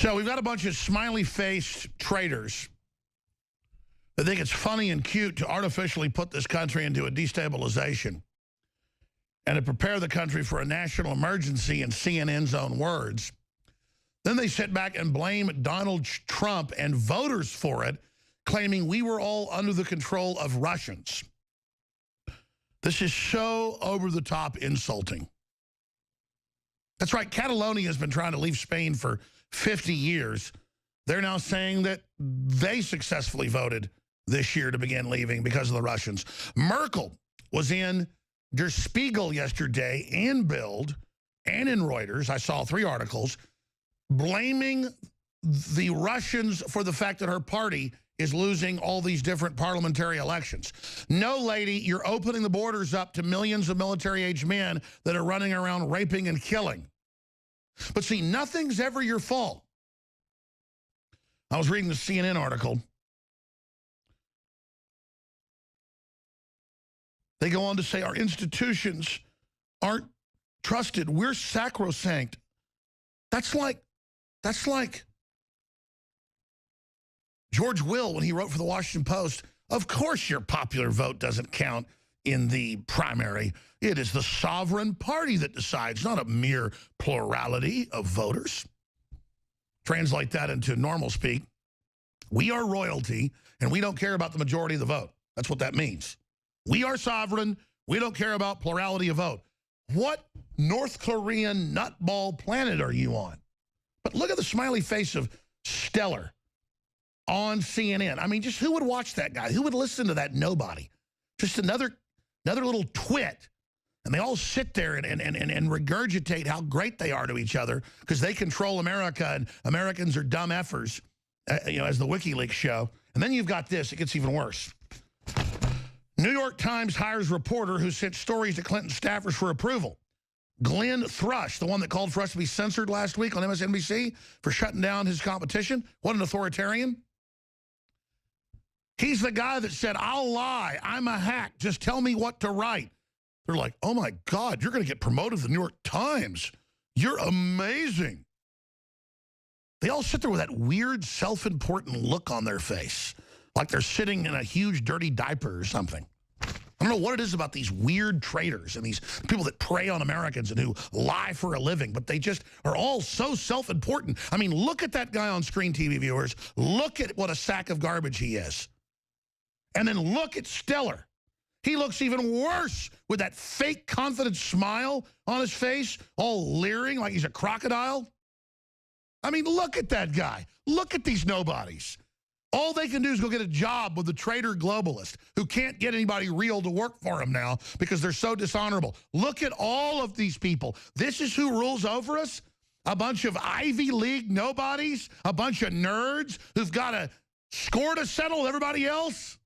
So we've got a bunch of smiley-faced traitors that think it's funny and cute to artificially put this country into a destabilization and to prepare the country for a national emergency in CNN's own words. Then they sit back and blame Donald Trump and voters for it, claiming we were all under the control of Russians. This is so over-the-top insulting. That's right, Catalonia has been trying to leave Spain for 50 years. They're now saying that they successfully voted this year to begin leaving because of the Russians. Merkel was in Der Spiegel yesterday and Bild and in Reuters. I saw 3 articles blaming the Russians for the fact that her party is losing all these different parliamentary elections. No, lady, you're opening the borders up to millions of military-age men that are running around raping and killing. But see, nothing's ever your fault. I was reading the CNN article. They go on to say our institutions aren't trusted. We're sacrosanct. That's like George Will when he wrote for the Washington Post. Of course your popular vote doesn't count in the primary. It is the sovereign party that decides, not a mere plurality of voters. Translate that into normal speak. We are royalty, and we don't care about the majority of the vote. That's what that means. We are sovereign. We don't care about plurality of vote. What North Korean nutball planet are you on? But look at the smiley face of Stellar on CNN. I mean, just who would watch that guy? Who would listen to that nobody? Just another little twit. And they all sit there and regurgitate how great they are to each other because they control America and Americans are dumb effers, you know, as the WikiLeaks show. And then you've got this. It gets even worse. New York Times hires reporter who sent stories to Clinton staffers for approval. Glenn Thrush, the one that called for us to be censored last week on MSNBC for shutting down his competition. What an authoritarian. He's the guy that said, I'll lie. I'm a hack. Just tell me what to write. They're like, oh, my God, you're going to get promoted to the New York Times. You're amazing. They all sit there with that weird self-important look on their face, like they're sitting in a huge dirty diaper or something. I don't know what it is about these weird traitors and these people that prey on Americans and who lie for a living, but they just are all so self-important. I mean, look at that guy on screen, TV viewers. Look at what a sack of garbage he is. And then look at Stellar. He looks even worse with that fake confident smile on his face, all leering like he's a crocodile. I mean, look at that guy. Look at these nobodies. All they can do is go get a job with the traitor globalist who can't get anybody real to work for him now because they're so dishonorable. Look at all of these people. This is who rules over us? A bunch of Ivy League nobodies? A bunch of nerds who've got a score to settle with everybody else?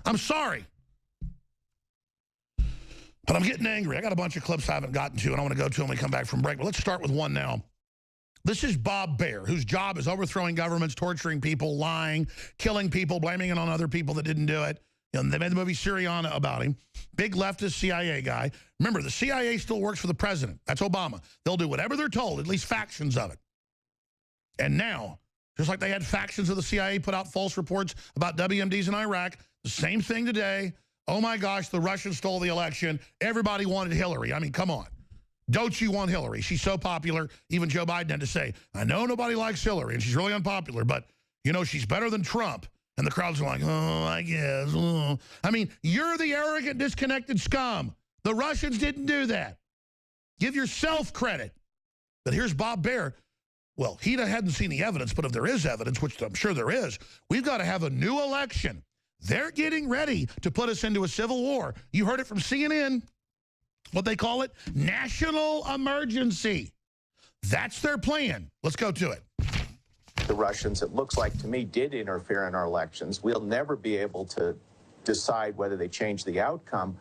I'm sorry. But I'm getting angry. I got a bunch of clips I haven't gotten to, and I want to go to when we come back from break. But let's start with one now. This is Bob Baer, whose job is overthrowing governments, torturing people, lying, killing people, blaming it on other people that didn't do it. You know, they made the movie Syriana about him. Big leftist CIA guy. Remember, the CIA still works for the president. That's Obama. They'll do whatever they're told, at least factions of it. And now, just like they had factions of the CIA put out false reports about WMDs in Iraq, the same thing today. Oh, my gosh, the Russians stole the election. Everybody wanted Hillary. I mean, come on. Don't you want Hillary? She's so popular. Even Joe Biden had to say, I know nobody likes Hillary, and she's really unpopular, but, you know, she's better than Trump. And the crowds are like, oh, I guess. Oh. I mean, you're the arrogant, disconnected scum. The Russians didn't do that. Give yourself credit. But here's Bob Baer. Well, he hadn't seen the evidence, but if there is evidence, which I'm sure there is, we've got to have a new election. They're getting ready to put us into a civil war. You heard it from CNN. What they call it? National emergency. That's their plan. Let's go to it. The Russians, it looks like to me, did interfere in our elections. We'll never be able to decide whether they changed the outcome.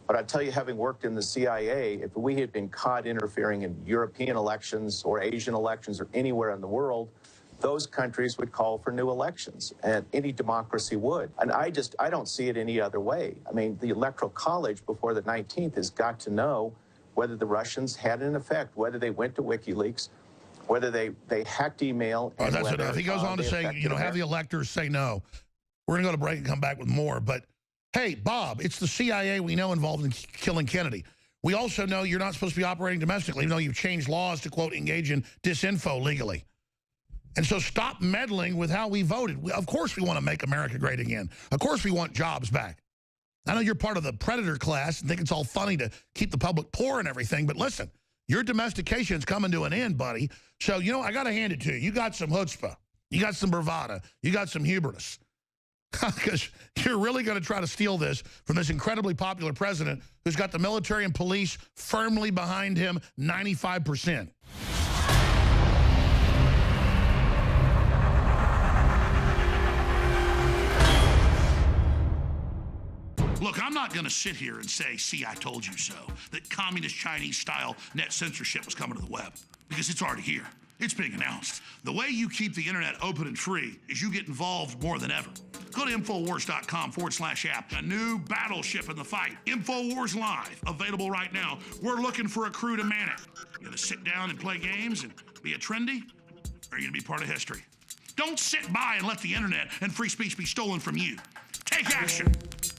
But I tell you, having worked in the CIA, if we had been caught interfering in European elections or Asian elections or anywhere in the world, those countries would call for new elections, and any democracy would. And I don't see it any other way. I mean, the Electoral College before the 19th has got to know whether the Russians had an effect, whether they went to WikiLeaks, whether they hacked email. Oh, and that's whether, enough. He goes on to they say, affected you know, have the America. electors say no. We're going to go to break and come back with more. But, hey, Bob, it's the CIA we know involved in killing Kennedy. We also know you're not supposed to be operating domestically, even though you've changed laws to, quote, engage in disinfo legally. And so stop meddling with how we voted. Of course we want to make America great again. Of course we want jobs back. I know you're part of the predator class and think it's all funny to keep the public poor and everything, but listen, your domestication's coming to an end, buddy. So, you know, I got to hand it to you. You got some chutzpah. You got some bravado. You got some hubris. Because you're really going to try to steal this from this incredibly popular president who's got the military and police firmly behind him 95%. Look, I'm not going to sit here and say, see, I told you so, that communist Chinese-style net censorship was coming to the web, because it's already here. It's being announced. The way you keep the internet open and free is you get involved more than ever. Go to Infowars.com/app. A new battleship in the fight. Infowars Live, available right now. We're looking for a crew to man it. You gonna sit down and play games and be a trendy? Or are you gonna be part of history? Don't sit by and let the internet and free speech be stolen from you. Take action.